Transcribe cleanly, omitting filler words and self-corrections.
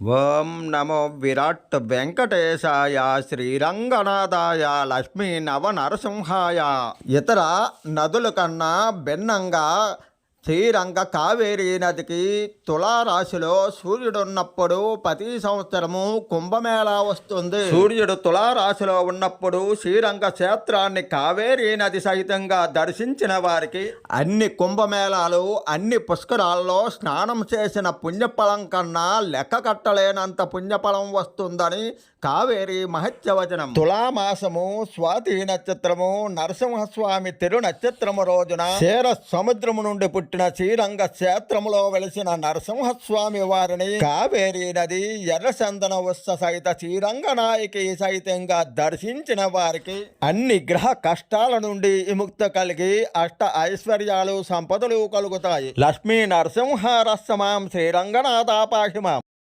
ఓం నమో విరాట్ వెంకటేశాయ శ్రీరంగనాథాయ లక్ష్మీ నవనరసింహాయ. ఇతర నదుల కన్నా భిన్నంగా శ్రీరంగ కావేరీ నదికి తులారాశిలో సూర్యుడున్నప్పుడు ప్రతి సంవత్సరము కుంభమేళా వస్తుంది. సూర్యుడు తులారాశిలో ఉన్నప్పుడు శ్రీరంగ క్షేత్రాన్ని కావేరీ నది సహితంగా దర్శించిన వారికి అన్ని కుంభమేళాలు, అన్ని పుష్కరాల్లో స్నానం చేసిన పుణ్యఫలం కన్నా లెక్క కట్టలేనంత పుణ్యఫలం వస్తుందని కావేరీ మహత్యవచనం. తులామాసము స్వాతి నక్షత్రము నరసింహస్వామి తిరు నక్షత్రము రోజున క్షీర సముద్రము నుండి పుట్టిన శ్రీరంగ క్షేత్రములో వెలిసిన నరసింహస్వామి వారిని కావేరీ నది ఎర్రచందన ఉత్స సహిత శ్రీరంగనాయకి సహితంగా దర్శించిన వారికి అన్ని గ్రహ కష్టాల నుండి విముక్తి కలిగి అష్ట ఐశ్వర్యాలు సంపదలు కలుగుతాయి. లక్ష్మీ నరసింహారస్సమాం శ్రీరంగనాథాపాహిమాం.